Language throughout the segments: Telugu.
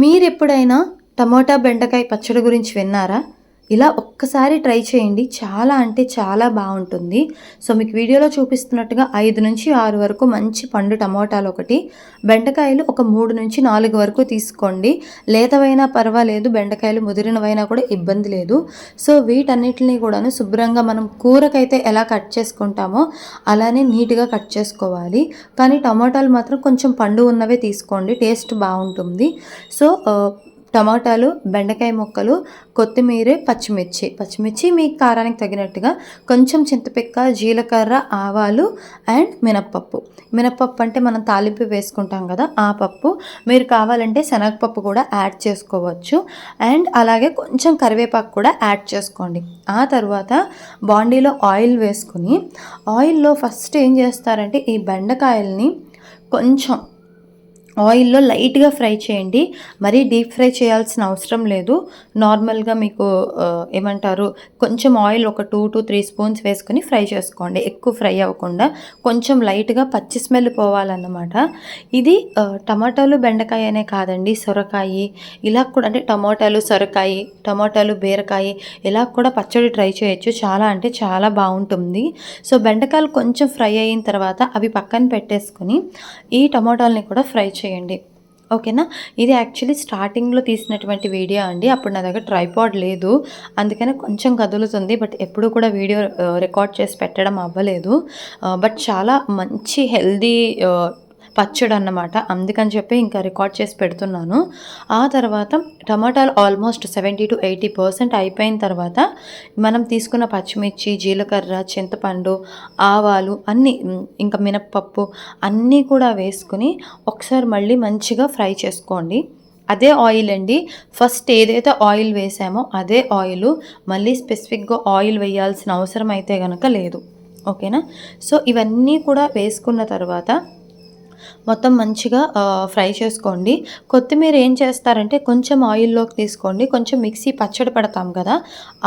మీరెప్పుడైనా టమోటా బెండకాయ పచ్చడి గురించి విన్నారా? ఇలా ఒక్కసారి ట్రై చేయండి. చాలా అంటే చాలా బావుంటుంది. సో, మీకు వీడియోలో చూపిస్తున్నట్టుగా 5-6 వరకు మంచి పండు టమోటాలొకటి, బెండకాయలు ఒక 3-4 వరకు తీసుకోండి. లేతవైనా పర్వాలేదు, బెండకాయలు ముదిరినవైనా కూడా ఇబ్బంది లేదు. సో, వీటన్నిటిని కూడాను శుభ్రంగా మనం కూరకైతే ఎలా కట్ చేసుకుంటామో అలానే నీట్‌గా కట్ చేసుకోవాలి. కానీ టమోటాలు మాత్రం కొంచెం పండు ఉన్నవే తీసుకోండి. టేస్ట్ బావుంటుంది. సో, టమాటాలు, బెండకాయ ముక్కలు, కొత్తిమీర, పచ్చిమిర్చి మీ కారానికి తగినట్టుగా, కొంచెం చింతపిక్క, జీలకర్ర, ఆవాలు అండ్ మినప్పప్పు అంటే మనం తాలింపు వేసుకుంటాం కదా, ఆ పప్పు. మీరు కావాలంటే శనగపప్పు కూడా యాడ్ చేసుకోవచ్చు. అండ్ అలాగే కొంచెం కరివేపాకు కూడా యాడ్ చేసుకోండి. ఆ తర్వాత బాండీలో ఆయిల్ వేసుకుని, ఆయిల్లో ఫస్ట్ ఏం చేస్తారంటే ఈ బెండకాయల్ని కొంచెం ఆయిల్లో లైట్గా ఫ్రై చేయండి. మరీ డీప్ ఫ్రై చేయాల్సిన అవసరం లేదు. నార్మల్గా మీకు ఏమంటారు, కొంచెం ఆయిల్ ఒక 2-3 స్పూన్స్ వేసుకొని ఫ్రై చేసుకోండి. ఎక్కువ ఫ్రై అవ్వకుండా కొంచెం లైట్గా పచ్చి స్మెల్ పోవాలన్నమాట. ఇది టమాటాలు బెండకాయ అనే కాదండి, సొరకాయ ఇలా కూడా, అంటే టమాటాలు సొరకాయ, టమాటాలు బీరకాయ ఇలా కూడా పచ్చడి ట్రై చేయొచ్చు. చాలా అంటే చాలా బాగుంటుంది. సో, బెండకాయలు కొంచెం ఫ్రై అయిన తర్వాత అవి పక్కన పెట్టేసుకొని ఈ టమాటాలని కూడా ఫ్రై చేయండి. ఓకేనా? ఇది యాక్చువల్లీ స్టార్టింగ్లో తీసినటువంటి వీడియో అండి. అప్పుడు నా దగ్గర ట్రైపాడ్ లేదు, అందుకనే కొంచెం కదులుతుంది. బట్ ఎప్పుడు కూడా వీడియో రికార్డ్ చేసి పెట్టడం అవ్వలేదు. బట్ చాలా మంచి హెల్దీ పచ్చడి అన్నమాట. అందుకని చెప్పి ఇంకా రికార్డ్ చేసి పెడుతున్నాను. ఆ తర్వాత టమాటాలు ఆల్మోస్ట్ 70-80% అయిపోయిన తర్వాత మనం తీసుకున్న పచ్చిమిర్చి, జీలకర్ర, చింతపండు, ఆవాలు అన్నీ, ఇంకా మినప్పప్పు అన్నీ కూడా వేసుకుని ఒకసారి మళ్ళీ మంచిగా ఫ్రై చేసుకోండి. అదే ఆయిల్ అండి, ఫస్ట్ ఏదైతే ఆయిల్ వేసామో అదే ఆయిల్, మళ్ళీ స్పెసిఫిక్గా ఆయిల్ వేయాల్సిన అవసరం అయితే కనుక లేదు. ఓకేనా? సో, ఇవన్నీ కూడా వేసుకున్న తర్వాత మొత్తం మంచిగా ఫ్రై చేసుకోండి. కొత్తిమీర ఏం చేస్తారంటే కొంచెం ఆయిల్లోకి తీసుకోండి, కొంచెం మిక్సీ పచ్చడి పెడతాం కదా,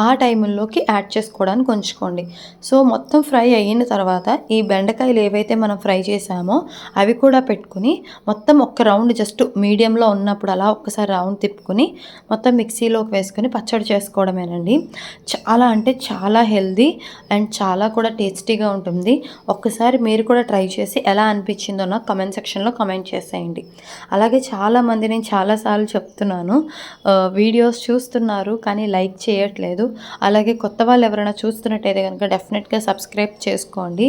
ఆ టైంలోకి యాడ్ చేసుకోవడానికి ఉంచుకోండి. సో, మొత్తం ఫ్రై అయిన తర్వాత ఈ బెండకాయలు ఏవైతే మనం ఫ్రై చేసామో అవి కూడా పెట్టుకుని మొత్తం ఒక్క రౌండ్ జస్ట్ మీడియంలో ఉన్నప్పుడు అలా ఒక్కసారి రౌండ్ తిప్పుకుని మొత్తం మిక్సీలోకి వేసుకొని పచ్చడి చేసుకోవడమేనండి. చాలా అంటే చాలా హెల్దీ అండ్ చాలా కూడా టేస్టీగా ఉంటుంది. ఒక్కసారి మీరు కూడా ట్రై చేసి ఎలా అనిపించిందో నాకు కమెంట్ సెక్షన్లో కమెంట్ చేసేయండి. అలాగే చాలామంది, నేను చాలాసార్లు చెప్తున్నాను, వీడియోస్ చూస్తున్నారు కానీ లైక్ చేయట్లేదు. అలాగే కొత్త వాళ్ళు ఎవరైనా చూస్తున్నట్టయితే కనుక డెఫినెట్గా సబ్స్క్రైబ్ చేసుకోండి.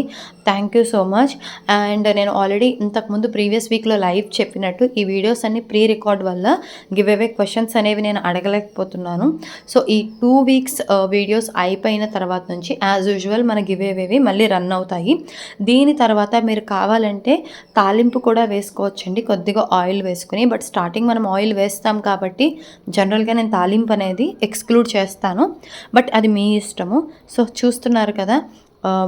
Thank you so much. And నేను ఆల్రెడీ ఇంతకుముందు ప్రీవియస్ వీక్లో లైవ్ చెప్పినట్టు ఈ వీడియోస్ అన్ని ప్రీ రికార్డ్ వల్ల గివ్ అవే క్వశ్చన్స్ అనేవి నేను అడగలేకపోతున్నాను. సో, ఈ 2 వీక్స్ వీడియోస్ అయిపోయిన తర్వాత నుంచి యాజ్ యూజువల్ మన గివ్ అవేవి మళ్ళీ రన్ అవుతాయి. దీని తర్వాత మీరు కావాలంటే తాలింపు కూడా వేసుకోవచ్చండి, కొద్దిగా ఆయిల్ వేసుకుని. బట్ స్టార్టింగ్ మనం ఆయిల్ వేస్తాం కాబట్టి జనరల్గా నేను తాలింపు అనేది ఎక్స్క్లూడ్ చేస్తాను. బట్ అది మీ ఇష్టము. సో, చూస్తున్నారు కదా,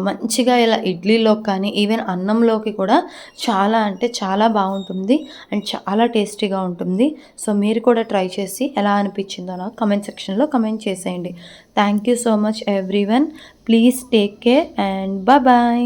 మంచిగా ఇలా ఇడ్లీలోకి కానీ ఈవెన్ అన్నంలోకి కూడా చాలా అంటే చాలా బాగుంటుంది అండ్ చాలా టేస్టీగా ఉంటుంది. సో, మీరు కూడా ట్రై చేసి ఎలా అనిపించిందో నాకు కమెంట్ సెక్షన్లో కమెంట్ చేసేయండి. Thank you so much everyone. Please take care and bye.